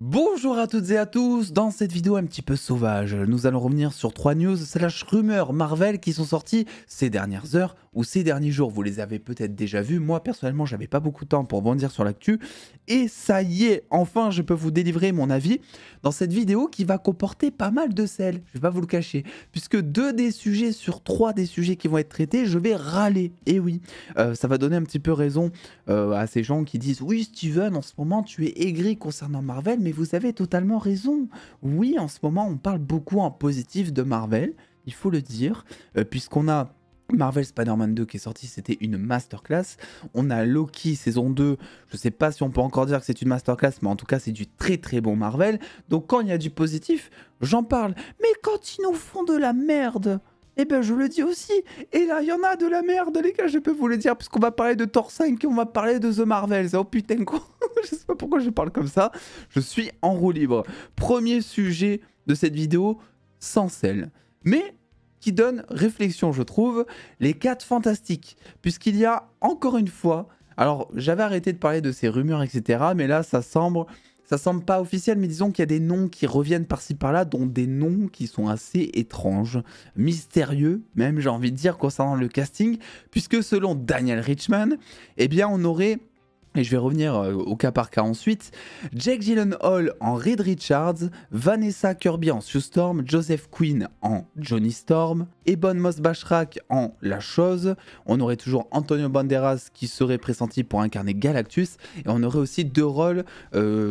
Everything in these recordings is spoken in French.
Bonjour à toutes et à tous, dans cette vidéo un petit peu sauvage, nous allons revenir sur 3 news / rumeurs Marvel qui sont sorties ces dernières heures ou ces derniers jours. Vous les avez peut-être déjà vus, moi personnellement j'avais pas beaucoup de temps pour bondir sur l'actu. Et ça y est, enfin je peux vous délivrer mon avis dans cette vidéo qui va comporter pas mal de sel, je vais pas vous le cacher. Puisque 2 des sujets sur 3 des sujets qui vont être traités, je vais râler. Et oui, ça va donner un petit peu raison à ces gens qui disent « Oui Steven, en ce moment tu es aigri concernant Marvel, mais vous avez totalement raison. Oui, en ce moment, on parle beaucoup en positif de Marvel, il faut le dire, puisqu'on a Marvel Spider-Man 2 qui est sorti, c'était une masterclass. On a Loki saison 2, je sais pas si on peut encore dire que c'est une masterclass, mais en tout cas, c'est du très très bon Marvel. Donc quand il y a du positif, j'en parle. Mais quand ils nous font de la merde, eh ben je le dis aussi. Et là, il y en a de la merde, les gars, je peux vous le dire, puisqu'on va parler de Thor 5 et on va parler de The Marvels. Oh putain, quoi. Je sais pas pourquoi je parle comme ça. Je suis en roue libre. Premier sujet de cette vidéo, sans sel. Mais qui donne réflexion, je trouve, les 4 fantastiques. Puisqu'il y a, encore une fois, alors j'avais arrêté de parler de ces rumeurs, etc. Mais là, ça semble pas officiel, mais disons qu'il y a des noms qui reviennent par-ci par-là, dont des noms qui sont assez étranges, mystérieux, même j'ai envie de dire, concernant le casting, puisque selon Daniel Richman, eh bien on aurait, et je vais revenir au cas par cas ensuite, Jake Gyllenhaal en Reed Richards, Vanessa Kirby en Sue Storm, Joseph Quinn en Johnny Storm, Ebon Moss-Bachrach en La Chose, on aurait toujours Antonio Banderas qui serait pressenti pour incarner Galactus, et on aurait aussi 2 rôles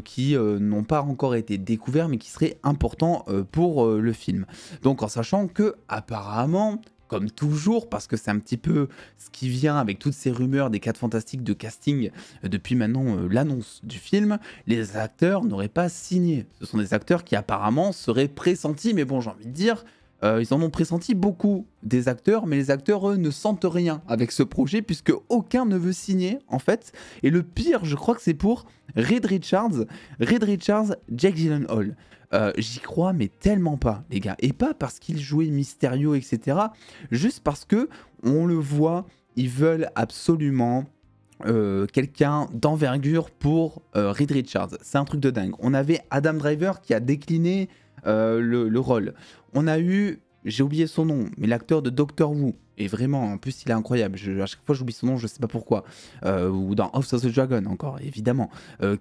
qui n'ont pas encore été découverts mais qui seraient importants pour le film. Donc en sachant que apparemment, comme toujours, parce que c'est un petit peu ce qui vient avec toutes ces rumeurs des 4 fantastiques de casting depuis maintenant l'annonce du film, les acteurs n'auraient pas signé. Ce sont des acteurs qui apparemment seraient pressentis, mais bon, j'ai envie de dire, ils en ont pressenti beaucoup des acteurs, mais les acteurs, eux, ne sentent rien avec ce projet, puisque aucun ne veut signer, en fait. Et le pire, je crois que c'est pour Reed Richards, Jake Gyllenhaal. J'y crois, mais tellement pas, les gars. Et pas parce qu'il jouait Mysterio, etc. Juste parce que on le voit, ils veulent absolument quelqu'un d'envergure pour Reed Richards. C'est un truc de dingue. On avait Adam Driver qui a décliné le rôle. On a eu, j'ai oublié son nom, mais l'acteur de Doctor Who. Et vraiment, en plus, il est incroyable. À chaque fois, j'oublie son nom, je sais pas pourquoi. Ou dans House of the Dragon, encore, évidemment.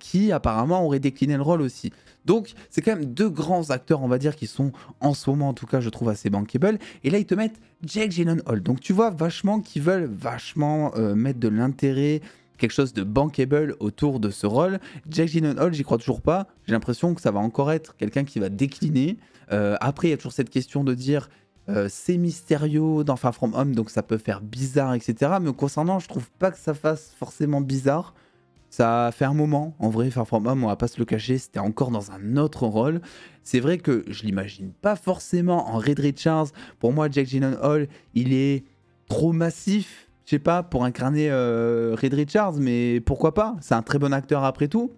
Qui, apparemment, aurait décliné le rôle aussi. Donc, c'est quand même 2 grands acteurs, on va dire, qui sont, en ce moment, en tout cas, je trouve assez bankable. Et là, ils te mettent Jake Gyllenhaal. Donc, tu vois, vachement, qu'ils veulent vachement mettre de l'intérêt, quelque chose de bankable autour de ce rôle. Jake Gyllenhaal, j'y crois toujours pas. J'ai l'impression que ça va encore être quelqu'un qui va décliner. Après, il y a toujours cette question de dire... c'est Mysterio dans Far From Home, donc ça peut faire bizarre, etc. Mais concernant, je trouve pas que ça fasse forcément bizarre. Ça fait un moment, en vrai, Far From Home, on va pas se le cacher, c'était encore dans un autre rôle. C'est vrai que je l'imagine pas forcément en Reed Richards. Pour moi, Jake Gyllenhaal, il est trop massif, je sais pas, pour incarner Reed Richards, mais pourquoi pas? C'est un très bon acteur après tout.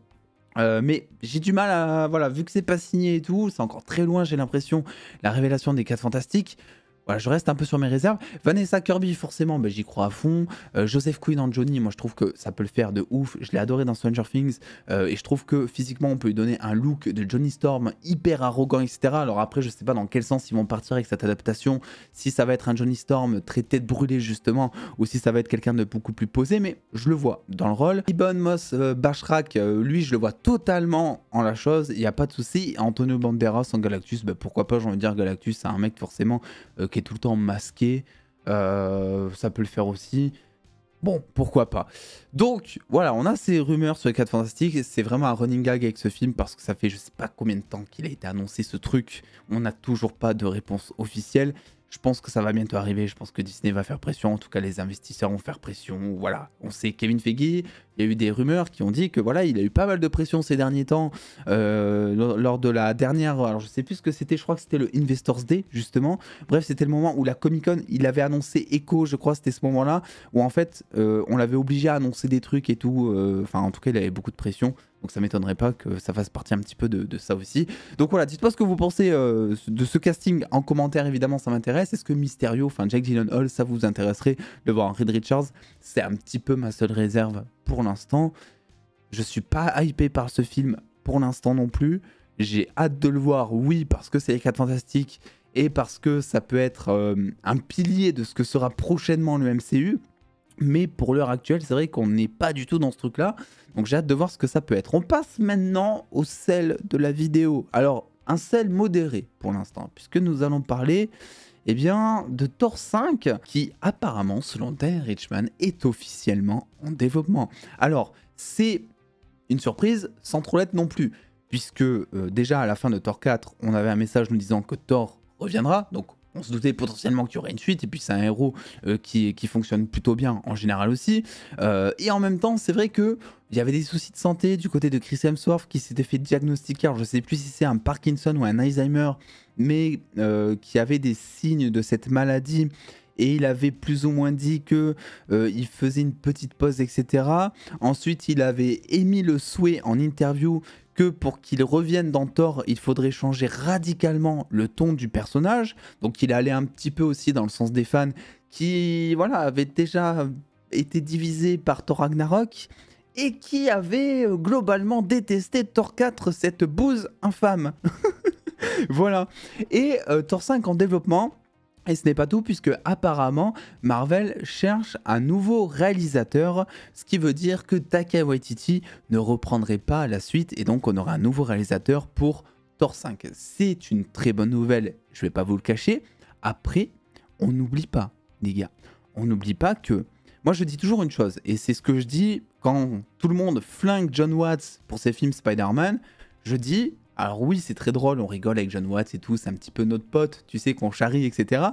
Mais j'ai du mal à... Voilà, vu que c'est pas signé et tout, c'est encore très loin, j'ai l'impression, la révélation des 4 fantastiques. Voilà, je reste un peu sur mes réserves. Vanessa Kirby, forcément, bah, j'y crois à fond. Joseph Quinn en Johnny, moi je trouve que ça peut le faire de ouf. Je l'ai adoré dans Stranger Things. Et je trouve que physiquement, on peut lui donner un look de Johnny Storm hyper arrogant, etc. Alors après, je sais pas dans quel sens ils vont partir avec cette adaptation. Si ça va être un Johnny Storm très tête brûlée, justement, ou si ça va être quelqu'un de beaucoup plus posé. Mais je le vois dans le rôle. Ebon Moss-Bachrach, lui, je le vois totalement en La Chose. Il n'y a pas de souci. Antonio Banderas en Galactus, bah, pourquoi pas, j'ai envie de dire Galactus, c'est un mec forcément qui est tout le temps masqué, ça peut le faire aussi. Bon, pourquoi pas. Donc, voilà, on a ces rumeurs sur les 4 fantastiques. C'est vraiment un running gag avec ce film parce que ça fait je sais pas combien de temps qu'il a été annoncé ce truc. On n'a toujours pas de réponse officielle. Je pense que ça va bientôt arriver. Je pense que Disney va faire pression. En tout cas, les investisseurs vont faire pression. Voilà, on sait Kevin Feige. Il y a eu des rumeurs qui ont dit que voilà, il a eu pas mal de pression ces derniers temps lors de la dernière. Alors, je sais plus ce que c'était. Je crois que c'était le Investors Day justement. Bref, c'était le moment où la Comic Con, il avait annoncé Echo. Je crois c'était ce moment-là où en fait, on l'avait obligé à annoncer des trucs et tout. Enfin, en tout cas, il avait beaucoup de pression. Donc ça m'étonnerait pas que ça fasse partie un petit peu de ça aussi. Donc voilà, dites-moi ce que vous pensez de ce casting en commentaire, évidemment ça m'intéresse. Est-ce que Mysterio, enfin Jake Gyllenhaal, ça vous intéresserait de voir Reed Richards? C'est un petit peu ma seule réserve pour l'instant. Je suis pas hypé par ce film pour l'instant non plus. J'ai hâte de le voir, oui, parce que c'est les 4 Fantastiques et parce que ça peut être un pilier de ce que sera prochainement le MCU. Mais pour l'heure actuelle, c'est vrai qu'on n'est pas du tout dans ce truc-là. Donc j'ai hâte de voir ce que ça peut être. On passe maintenant au sel de la vidéo. Alors, un sel modéré pour l'instant, puisque nous allons parler eh bien, de Thor 5, qui apparemment, selon Daniel Richtman, est officiellement en développement. Alors, c'est une surprise sans trop l'être non plus, puisque déjà à la fin de Thor 4, on avait un message nous disant que Thor reviendra, donc on se doutait potentiellement qu'il y aurait une suite, et puis c'est un héros qui fonctionne plutôt bien en général aussi. Et en même temps, c'est vrai qu'il y avait des soucis de santé du côté de Chris Hemsworth qui s'était fait diagnostiquer, alors je ne sais plus si c'est un Parkinson ou un Alzheimer, mais qui avait des signes de cette maladie. Et il avait plus ou moins dit que il faisait une petite pause, etc. Ensuite, il avait émis le souhait en interview que pour qu'il revienne dans Thor, il faudrait changer radicalement le ton du personnage. Donc il allait un petit peu aussi dans le sens des fans qui voilà, avaient déjà été divisés par Thor Ragnarok et qui avaient globalement détesté Thor 4, cette bouse infâme. Voilà. Et Thor 5 en développement. Et ce n'est pas tout, puisque apparemment Marvel cherche un nouveau réalisateur, ce qui veut dire que Taika Waititi ne reprendrait pas la suite, et donc on aura un nouveau réalisateur pour Thor 5. C'est une très bonne nouvelle, je ne vais pas vous le cacher. Après, on n'oublie pas, les gars, on n'oublie pas que... Moi je dis toujours une chose, et c'est ce que je dis quand tout le monde flingue John Watts pour ses films Spider-Man, je dis... Alors oui, c'est très drôle, on rigole avec John Watts et tout, c'est un petit peu notre pote, tu sais, qu'on charrie, etc.,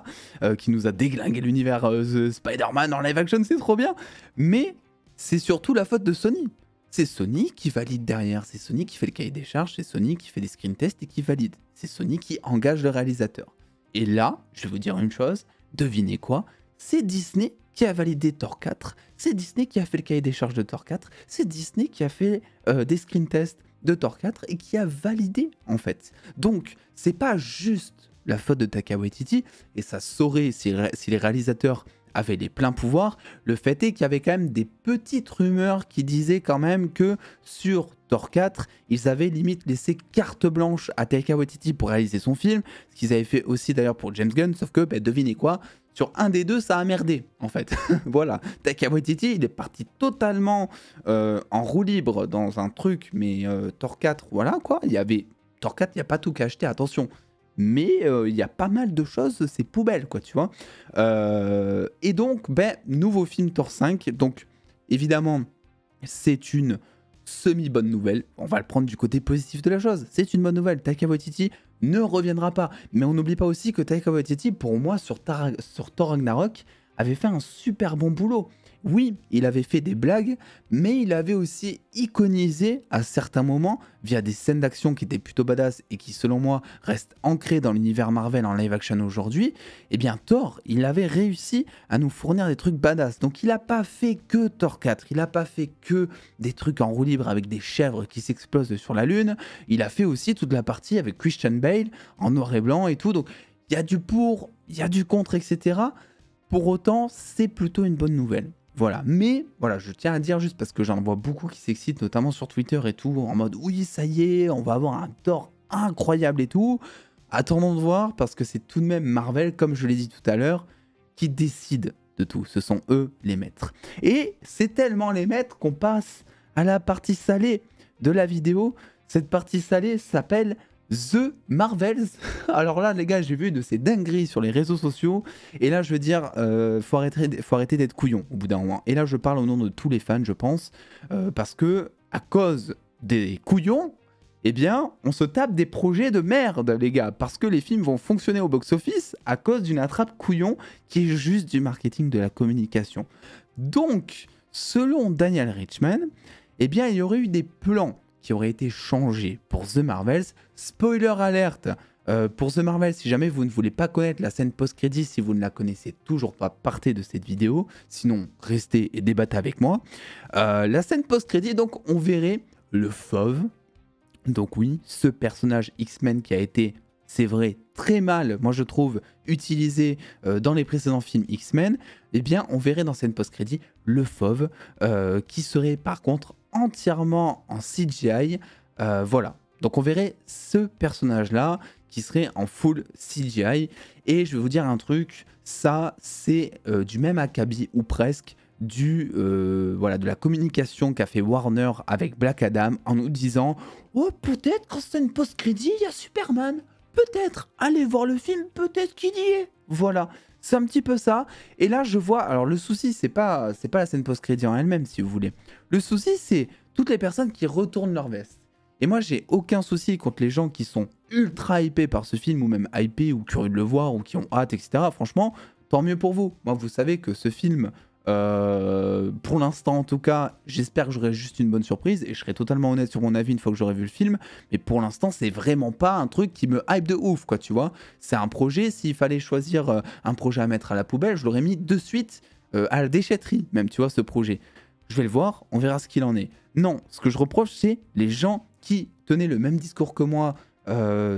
qui nous a déglingué l'univers Spider-Man en live action, c'est trop bien. Mais c'est surtout la faute de Sony. C'est Sony qui valide derrière, c'est Sony qui fait le cahier des charges, c'est Sony qui fait les screen tests et qui valide. C'est Sony qui engage le réalisateur. Et là, je vais vous dire une chose, devinez quoi? C'est Disney qui a validé Thor 4, c'est Disney qui a fait le cahier des charges de Thor 4, c'est Disney qui a fait des screen tests de Thor 4 et qui a validé en fait. Donc c'est pas juste la faute de Taika Waititi, et ça saurait si les réalisateurs avaient les pleins pouvoirs. Le fait est qu'il y avait quand même des petites rumeurs qui disaient quand même que sur Thor 4, ils avaient limite laissé carte blanche à Taika Waititi pour réaliser son film, ce qu'ils avaient fait aussi d'ailleurs pour James Gunn, sauf que devinez quoi, sur un des deux, ça a merdé, en fait. Voilà, Taika Waititi, il est parti totalement en roue libre dans un truc, mais Thor 4, voilà quoi. Il y avait Thor 4, il n'y a pas tout qu'à acheter, attention. Mais il y a pas mal de choses, c'est poubelle, quoi, tu vois. Et donc, nouveau film Thor 5. Donc, évidemment, c'est une semi-bonne nouvelle. On va le prendre du côté positif de la chose. C'est une bonne nouvelle. Taika Waititi ne reviendra pas. Mais on n'oublie pas aussi que Taika Waititi, pour moi, sur Thor Ragnarok, avait fait un super bon boulot. Oui, il avait fait des blagues, mais il avait aussi iconisé à certains moments, via des scènes d'action qui étaient plutôt badass et qui, selon moi, restent ancrées dans l'univers Marvel en live action aujourd'hui. Eh bien, Thor, il avait réussi à nous fournir des trucs badass. Donc, il n'a pas fait que Thor 4, il n'a pas fait que des trucs en roue libre avec des chèvres qui s'explosent sur la lune. Il a fait aussi toute la partie avec Christian Bale en noir et blanc et tout. Donc, il y a du pour, il y a du contre, etc. Pour autant, c'est plutôt une bonne nouvelle. Voilà, mais voilà, je tiens à dire juste parce que j'en vois beaucoup qui s'excitent, notamment sur Twitter et tout, en mode oui, ça y est, on va avoir un Thor incroyable et tout. Attendons de voir parce que c'est tout de même Marvel, comme je l'ai dit tout à l'heure, qui décide de tout. Ce sont eux les maîtres. Et c'est tellement les maîtres qu'on passe à la partie salée de la vidéo. Cette partie salée s'appelle The Marvels. Alors là, les gars, j'ai vu de ces dingueries sur les réseaux sociaux. Et là, je veux dire, faut arrêter d'être couillon au bout d'un moment. Et là, je parle au nom de tous les fans, je pense. Parce que, à cause des couillons, eh bien, on se tape des projets de merde, les gars. Parce que les films vont fonctionner au box-office à cause d'une attrape couillon qui est juste du marketing, de la communication. Donc, selon Daniel Richtman, eh bien, il y aurait eu des plans qui aurait été changé pour The Marvels. Spoiler alerte pour The Marvels, si jamais vous ne voulez pas connaître la scène post-crédit, si vous ne la connaissez toujours pas, partez de cette vidéo. Sinon, restez et débattez avec moi. La scène post-crédit, donc, on verrait le fauve. Donc oui, ce personnage X-Men qui a été, c'est vrai, très mal, moi je trouve, utilisé dans les précédents films X-Men, eh bien, on verrait dans scène post-crédit le fauve qui serait par contre entièrement en CGI, Voilà. Donc on verrait ce personnage-là qui serait en full CGI. Et je vais vous dire un truc, ça c'est du même acabit ou presque voilà, de la communication qu'a fait Warner avec Black Adam en nous disant « Oh, peut-être quand c'est une post-crédit, il y a Superman. Peut-être. Allez voir le film, peut-être qu'il y est. » Voilà. C'est un petit peu ça. Et là, je vois... Alors, le souci, c'est pas la scène post-crédit en elle-même, si vous voulez. Le souci, c'est toutes les personnes qui retournent leur veste. Et moi, j'ai aucun souci contre les gens qui sont ultra hypés par ce film, ou même hypés, ou curieux de le voir, ou qui ont hâte, etc. Franchement, tant mieux pour vous. Moi, vous savez que ce film... pour l'instant en tout cas, j'espère que j'aurai juste une bonne surprise et je serai totalement honnête sur mon avis une fois que j'aurai vu le film, mais pour l'instant c'est vraiment pas un truc qui me hype de ouf quoi, tu vois. C'est un projet, s'il fallait choisir un projet à mettre à la poubelle, je l'aurais mis de suite à la déchetterie même, tu vois, ce projet. Je vais le voir, on verra ce qu'il en est. Non, ce que je reproche c'est les gens qui tenaient le même discours que moi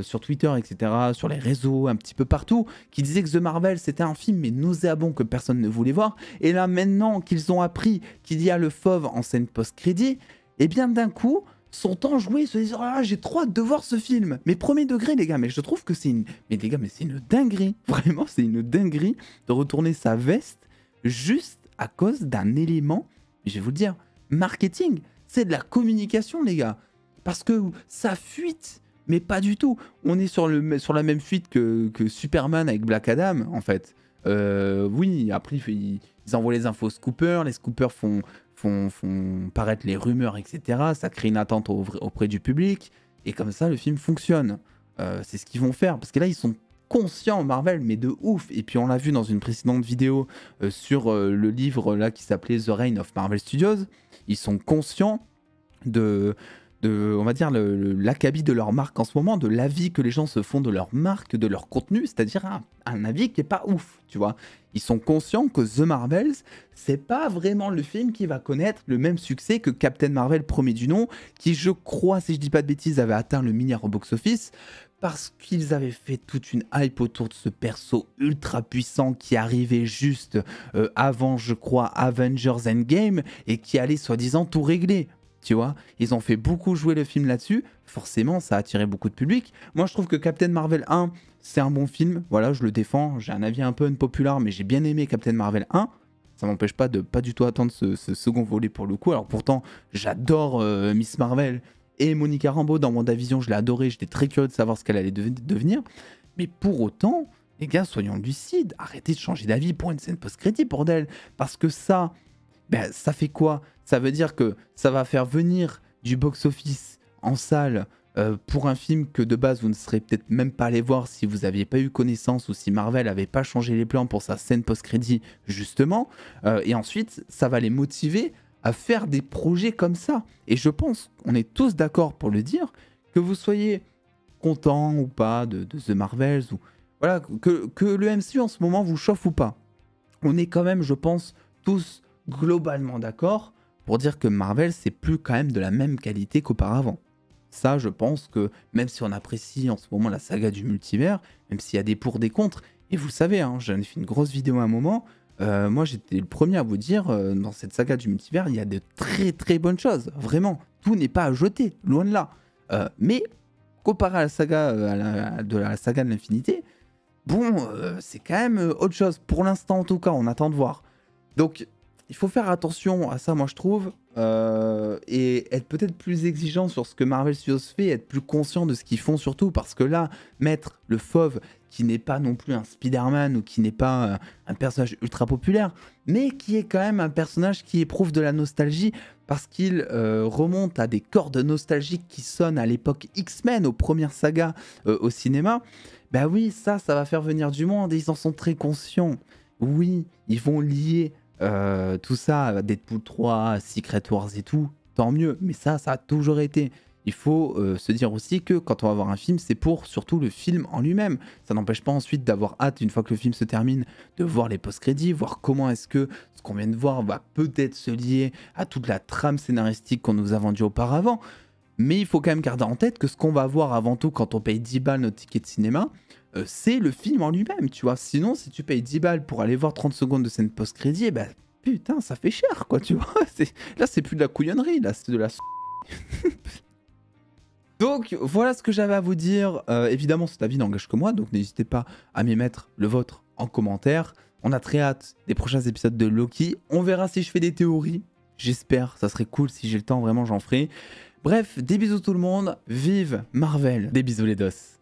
sur Twitter, etc., sur les réseaux, un petit peu partout, qui disaient que The Marvel c'était un film mais nauséabond que personne ne voulait voir. Et là maintenant qu'ils ont appris qu'il y a le fauve en scène post-crédit, et bien d'un coup sont enjoués, se disent « Ah, j'ai trop hâte de voir ce film !» Mais premier degré les gars, mais je trouve que c'est une... Mais les gars, mais c'est une dinguerie. Vraiment, c'est une dinguerie de retourner sa veste juste à cause d'un élément, je vais vous le dire, marketing. C'est de la communication les gars. Parce que ça fuite. Mais pas du tout. On est sur la même fuite que Superman avec Black Adam, en fait. Oui, après, ils envoient les infos aux scoopers. Les scoopers font paraître les rumeurs, etc. Ça crée une attente auprès du public. Et comme ça, le film fonctionne. C'est ce qu'ils vont faire. Parce que là, ils sont conscients, Marvel, mais de ouf. Et puis, on l'a vu dans une précédente vidéo sur le livre là qui s'appelait The Reign of Marvel Studios. Ils sont conscients on va dire, l'acabit de leur marque en ce moment, de l'avis que les gens se font de leur marque, de leur contenu, c'est-à-dire un avis qui est pas ouf, tu vois. Ils sont conscients que The Marvels, c'est pas vraiment le film qui va connaître le même succès que Captain Marvel premier du nom, qui je crois, si je dis pas de bêtises, avait atteint le milliard au box-office, parce qu'ils avaient fait toute une hype autour de ce perso ultra puissant qui arrivait juste avant, je crois, Avengers Endgame, et qui allait soi-disant tout régler. Tu vois, ils ont fait beaucoup jouer le film là-dessus. Forcément, ça a attiré beaucoup de public. Moi, je trouve que Captain Marvel 1, c'est un bon film. Voilà, je le défends. J'ai un avis un peu unpopular, mais j'ai bien aimé Captain Marvel 1. Ça m'empêche pas de pas du tout attendre ce second volet pour le coup. Alors pourtant, j'adore Miss Marvel et Monica Rambeau. Dans WandaVision, je l'ai adoré. J'étais très curieux de savoir ce qu'elle allait devenir. Mais pour autant, les gars, soyons lucides. Arrêtez de changer d'avis pour une scène post-crédit, bordel. Parce que ça... Ben, ça fait quoi? Ça veut dire que ça va faire venir du box-office en salle pour un film que de base vous ne serez peut-être même pas allé voir si vous n'aviez pas eu connaissance ou si Marvel n'avait pas changé les plans pour sa scène post-crédit justement. Et ensuite, ça va les motiver à faire des projets comme ça. Et je pense qu'on est tous d'accord pour le dire, que vous soyez content ou pas de The Marvels, ou voilà, que le MCU en ce moment vous chauffe ou pas. On est quand même, je pense, tous globalement d'accord pour dire que Marvel c'est plus quand même de la même qualité qu'auparavant. Ça, je pense que même si on apprécie en ce moment la saga du multivers, même s'il y a des pour des contre, et vous savez, hein, j'en ai fait une grosse vidéo à un moment, moi j'étais le premier à vous dire, dans cette saga du multivers, il y a de très très bonnes choses, vraiment, tout n'est pas à jeter, loin de là. Mais comparé à la saga, de la saga de l'infinité, bon, c'est quand même autre chose, pour l'instant en tout cas, on attend de voir. Donc, il faut faire attention à ça, moi je trouve, et être peut-être plus exigeant sur ce que Marvel Studios fait, être plus conscient de ce qu'ils font surtout, parce que là, mettre le fauve, qui n'est pas non plus un Spider-Man ou qui n'est pas un personnage ultra populaire, mais qui est quand même un personnage qui éprouve de la nostalgie, parce qu'il remonte à des cordes nostalgiques qui sonnent à l'époque X-Men, aux premières sagas au cinéma, bah oui, ça va faire venir du monde, et ils en sont très conscients. Oui, ils vont lier... tout ça, Deadpool 3, Secret Wars et tout, tant mieux, mais ça a toujours été. Il faut se dire aussi que quand on va voir un film, c'est pour surtout le film en lui-même. Ça n'empêche pas ensuite d'avoir hâte, une fois que le film se termine, de voir les post-crédits, voir comment est-ce que ce qu'on vient de voir va peut-être se lier à toute la trame scénaristique qu'on nous a vendue auparavant. Mais il faut quand même garder en tête que ce qu'on va voir avant tout quand on paye 10 balles notre ticket de cinéma, c'est le film en lui-même, tu vois. Sinon, si tu payes 10 balles pour aller voir 30 secondes de scène post-crédit, eh ben, putain, ça fait cher, quoi, tu vois. Là, c'est plus de la couillonnerie, là, c'est de la... Donc voilà ce que j'avais à vous dire. Évidemment, cet avis n'engage que moi, donc n'hésitez pas à m'y mettre le vôtre en commentaire. On a très hâte des prochains épisodes de Loki. On verra si je fais des théories. J'espère, ça serait cool si j'ai le temps, vraiment j'en ferai. Bref, des bisous tout le monde. Vive Marvel. Des bisous les dos.